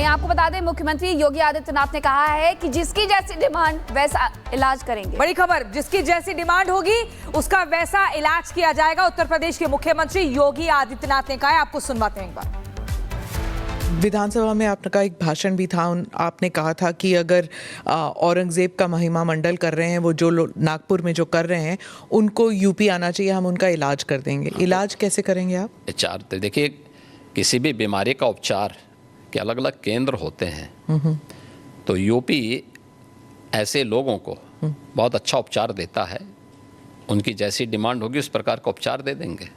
वहीं आपको बता दें, मुख्यमंत्री योगी आदित्यनाथ ने कहा है कि जिसकी जैसी डिमांड वैसा इलाज करेंगे। बड़ी खबर, जिसकी जैसी डिमांड होगी उसका वैसा इलाज किया जाएगा। उत्तर प्रदेश के मुख्यमंत्री योगी आदित्यनाथ ने कहा है, आपको सुनवाते हैं एक बार। विधानसभा में आपका एक भाषण भी था, आपने कहा था कि अगर औरंगजेब का महिमा मंडल कर रहे हैं, वो जो नागपुर में जो कर रहे हैं, उनको यूपी आना चाहिए, हम उनका इलाज कर देंगे। इलाज कैसे करेंगे आप? उपचार देखिए, किसी भी बीमारी का उपचार के अलग अलग केंद्र होते हैं, तो यूपी ऐसे लोगों को बहुत अच्छा उपचार देता है। उनकी जैसी डिमांड होगी उस प्रकार का उपचार दे देंगे।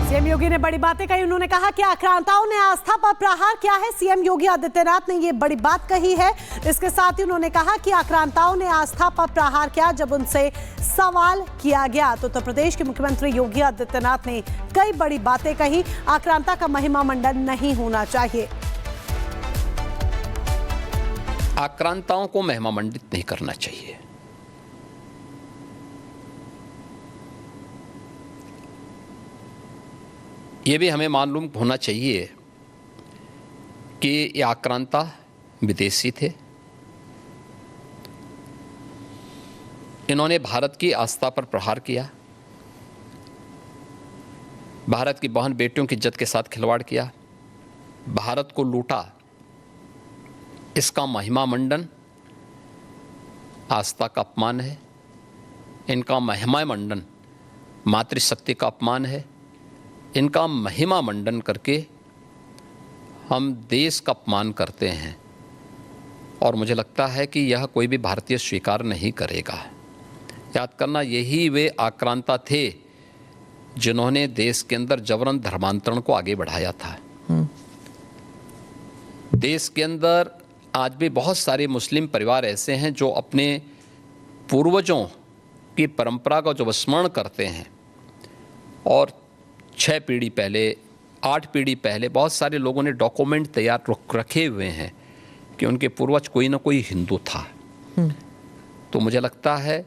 सीएम योगी ने बड़ी बातें कही। उन्होंने कहा कि आक्रांताओं ने आस्था पर प्रहार किया है। सीएम योगी आदित्यनाथ ने ये बड़ी बात कही है। इसके साथ ही उन्होंने कहा कि आक्रांताओं ने आस्था पर प्रहार किया। जब उनसे सवाल किया गया तो उत्तर प्रदेश के मुख्यमंत्री योगी आदित्यनाथ ने कई बड़ी बातें कही। आक्रांता का महिमा मंडन नहीं होना चाहिए। आक्रांताओं को महिमा मंडित नहीं करना चाहिए। ये भी हमें मालूम होना चाहिए कि ये आक्रांता विदेशी थे। इन्होंने भारत की आस्था पर प्रहार किया, भारत की बहन बेटियों की इज्जत के साथ खिलवाड़ किया, भारत को लूटा। इसका महिमा मंडन आस्था का अपमान है। इनका महिमा मंडन मातृशक्ति का अपमान है। इनका महिमा मंडन करके हम देश का अपमान करते हैं और मुझे लगता है कि यह कोई भी भारतीय स्वीकार नहीं करेगा। याद करना, यही वे आक्रांता थे जिन्होंने देश के अंदर जबरन धर्मांतरण को आगे बढ़ाया था। देश के अंदर आज भी बहुत सारे मुस्लिम परिवार ऐसे हैं जो अपने पूर्वजों की परंपरा का जो स्मरण करते हैं और 6 पीढ़ी पहले, 8 पीढ़ी पहले बहुत सारे लोगों ने डॉक्यूमेंट तैयार रखे हुए हैं कि उनके पूर्वज कोई ना कोई हिंदू था। तो मुझे लगता है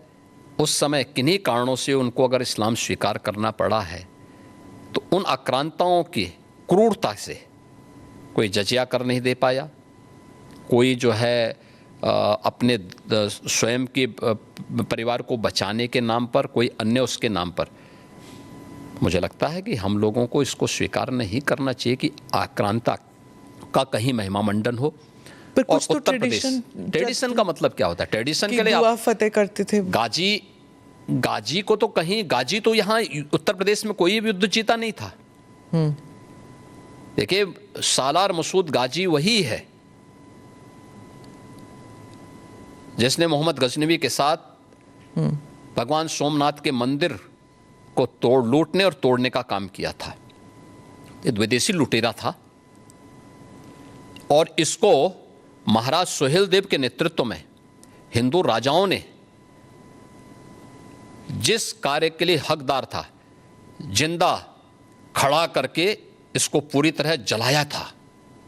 उस समय किन्हीं कारणों से उनको अगर इस्लाम स्वीकार करना पड़ा है तो उन आक्रांताओं की क्रूरता से कोई जजिया कर नहीं दे पाया। कोई जो है अपने स्वयं के परिवार को बचाने के नाम पर, कोई अन्य उसके नाम पर। मुझे लगता है कि हम लोगों को इसको स्वीकार नहीं करना चाहिए कि आक्रांता का कहीं महिमा मंडन हो। पर कुछ तो ट्रेडिशन का मतलब क्या होता है? ट्रेडिशन के लिए आप फतेह करते थे। गाजी को तो कहीं, गाजी तो यहाँ उत्तर प्रदेश में कोई भी युद्ध जीता नहीं था। देखिए, सालार मसूद गाजी वही है जिसने मोहम्मद गजनवी के साथ भगवान सोमनाथ के मंदिर को लूटने और तोड़ने का काम किया था। ये विदेशी लुटेरा था और इसको महाराज सुहेलदेव के नेतृत्व में हिंदू राजाओं ने जिस कार्य के लिए हकदार था, जिंदा खड़ा करके इसको पूरी तरह जलाया था।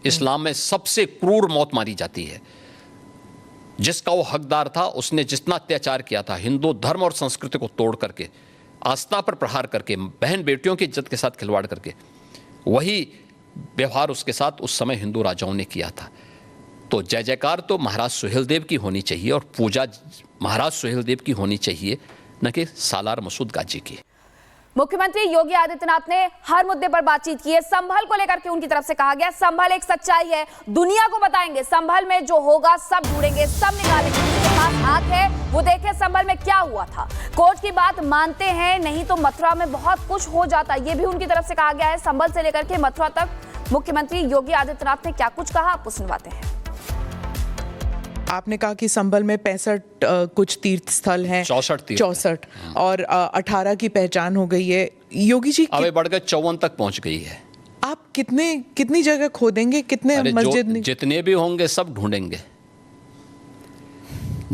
इस्लाम में सबसे क्रूर मौत मारी जाती है। जिसका वो हकदार था उसने जितना अत्याचार किया था, हिंदू धर्म और संस्कृति को तोड़ करके, आस्था पर प्रहार करके, बहन बेटियों की इज्जत के साथ खिलवाड़ करके, वही व्यवहार उसके साथ उस समय हिंदू राजाओं ने किया था। तो जय जयकार तो महाराज सुहेलदेव की होनी चाहिए और पूजा महाराज सुहेलदेव की होनी चाहिए, न कि सालार मसूद गाजी की। मुख्यमंत्री योगी आदित्यनाथ ने हर मुद्दे पर बातचीत की है। संभल को लेकर के उनकी तरफ से कहा गया, संभल एक सच्चाई है, दुनिया को बताएंगे, संभल में जो होगा सब ढूंढेंगे, सब निकालेंगे। जिसके पास हाथ है वो देखे संभल में क्या हुआ था। कोर्ट की बात मानते हैं, नहीं तो मथुरा में बहुत कुछ हो जाता, ये भी उनकी तरफ से कहा गया है। संभल से लेकर के मथुरा तक मुख्यमंत्री योगी आदित्यनाथ ने क्या कुछ कहा, आपको सुनवाते हैं। आपने कहा कि संभल में 65 कुछ तीर्थ स्थल हैं, 64 और 18 की पहचान हो गई है। योगी जी अभी बढ़ गए 54 तक पहुंच गई है। आप कितनी जगह खोदेंगे, कितने मस्जिद? जितने भी होंगे सब ढूंढेंगे,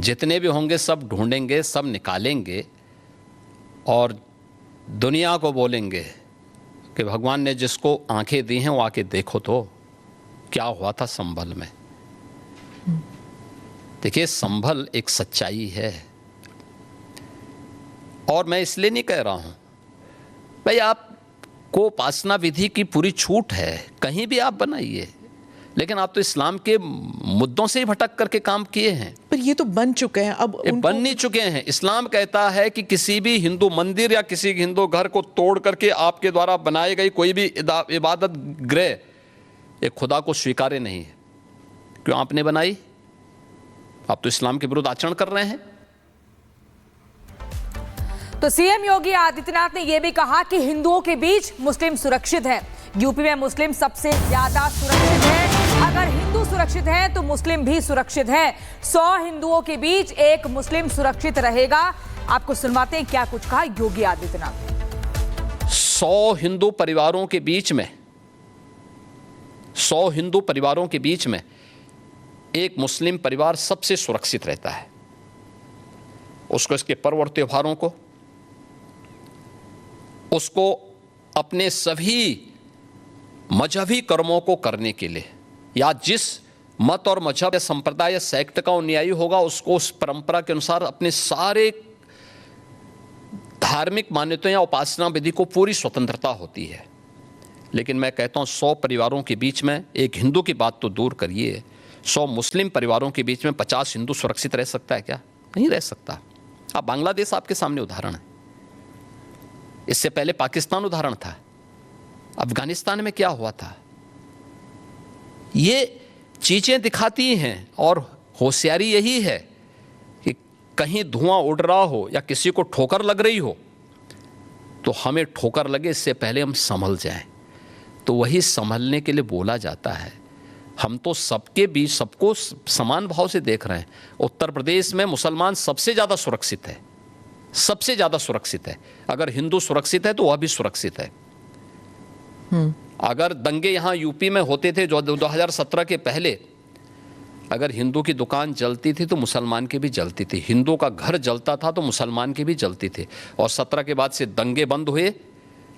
जितने भी होंगे सब ढूंढेंगे, सब निकालेंगे और दुनिया को बोलेंगे कि भगवान ने जिसको आंखें दी हैं वो आके देखो तो क्या हुआ था संभल में। देखिए, संभल एक सच्चाई है और मैं इसलिए नहीं कह रहा हूं भाई आप को उपासना विधि की पूरी छूट है, कहीं भी आप बनाइए, लेकिन आप तो इस्लाम के मुद्दों से ही भटक करके काम किए हैं। पर ये तो बन चुके हैं, अब ये बन नहीं चुके हैं। इस्लाम कहता है कि किसी भी हिंदू मंदिर या किसी हिंदू घर को तोड़ करके आपके द्वारा बनाई गई कोई भी इबादत गृह ये खुदा को स्वीकार्य नहीं है। क्यों आपने बनाई? आप तो इस्लाम के विरुद्ध आचरण कर रहे हैं। तो सीएम योगी आदित्यनाथ ने यह भी कहा कि हिंदुओं के बीच मुस्लिम सुरक्षित है। यूपी में मुस्लिम सबसे ज्यादा सुरक्षित है। अगर हिंदू सुरक्षित है तो मुस्लिम भी सुरक्षित है। 100 हिंदुओं के बीच एक मुस्लिम सुरक्षित रहेगा। आपको सुनवाते हैं क्या कुछ कहा योगी आदित्यनाथ ने। 100 हिंदू परिवारों के बीच में 100 हिंदू परिवारों के बीच में एक मुस्लिम परिवार सबसे सुरक्षित रहता है। उसको इसके पर्व और त्योहारों को, उसको अपने सभी मजहबी कर्मों को करने के लिए, या जिस मत और मजहब या संप्रदाय या सेक्ट का अनुयायी होगा उसको उस परंपरा के अनुसार अपने सारे धार्मिक मान्यताओं या उपासना विधि को पूरी स्वतंत्रता होती है। लेकिन मैं कहता हूं 100 परिवारों के बीच में, एक हिंदू की बात तो दूर करिए, 100 मुस्लिम परिवारों के बीच में 50 हिंदू सुरक्षित रह सकता है क्या? नहीं रह सकता। अब बांग्लादेश आपके सामने उदाहरण है, इससे पहले पाकिस्तान उदाहरण था, अफगानिस्तान में क्या हुआ था। ये चीजें दिखाती हैं और होशियारी यही है कि कहीं धुआं उड़ रहा हो या किसी को ठोकर लग रही हो तो हमें ठोकर लगे इससे पहले हम संभल जाएं। तो वही संभलने के लिए बोला जाता है। हम तो सबके बीच सबको समान भाव से देख रहे हैं। उत्तर प्रदेश में मुसलमान सबसे ज़्यादा सुरक्षित है, सबसे ज़्यादा सुरक्षित है। अगर हिंदू सुरक्षित है तो वह भी सुरक्षित है। अगर दंगे यहाँ यूपी में होते थे जो 2017 के पहले, अगर हिंदू की दुकान जलती थी तो मुसलमान की भी जलती थी, हिंदू का घर जलता था तो मुसलमान की भी जलती थी। और 17 के बाद से दंगे बंद हुए।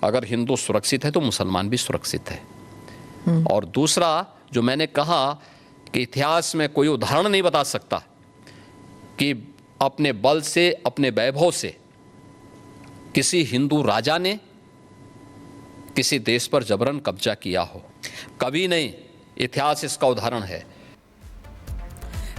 अगर हिंदू सुरक्षित है तो मुसलमान भी सुरक्षित है। और दूसरा जो मैंने कहा कि इतिहास में कोई उदाहरण नहीं बता सकता कि अपने बल से, अपने वैभव से किसी हिंदू राजा ने किसी देश पर जबरन कब्जा किया हो, कभी नहीं। इतिहास इसका उदाहरण है।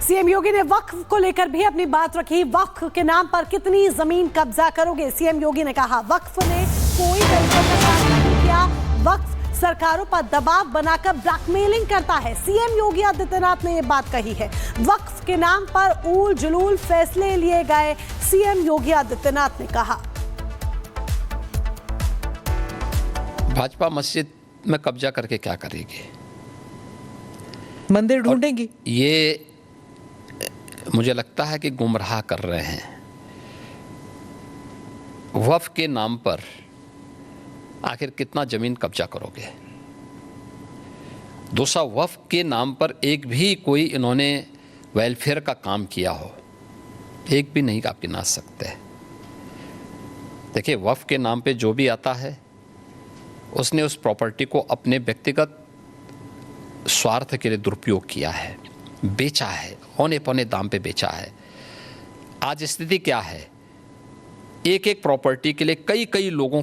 सीएम योगी ने वक्फ को लेकर भी अपनी बात रखी। वक्फ के नाम पर कितनी जमीन कब्जा करोगे? सीएम योगी ने कहा वक्फ ने कोई तरीके का काम नहीं किया। वक्फ सरकारों पर दबाव बनाकर ब्लैकमेलिंग करता है। सीएम योगी आदित्यनाथ ने यह बात कही है। वक्फ के नाम पर ऊल जुलूल फैसले लिए गए, सीएम योगी आदित्यनाथ ने कहा। भाजपा मस्जिद में कब्जा करके क्या करेगी? मंदिर ढूंढेंगी। ये मुझे लगता है कि गुमराह कर रहे हैं। वक्फ के नाम पर आखिर कितना जमीन कब्जा करोगे? दूसरा, वक्फ के नाम पर एक भी कोई इन्होंने वेलफेयर का काम किया हो, एक भी नहीं आप गिना सकते। देखिए, वक्फ के नाम पे जो भी आता है उसने उस प्रॉपर्टी को अपने व्यक्तिगत स्वार्थ के लिए दुरुपयोग किया है, बेचा है, औने पौने दाम पे बेचा है। आज स्थिति क्या है? एक एक प्रॉपर्टी के लिए कई कई लोगों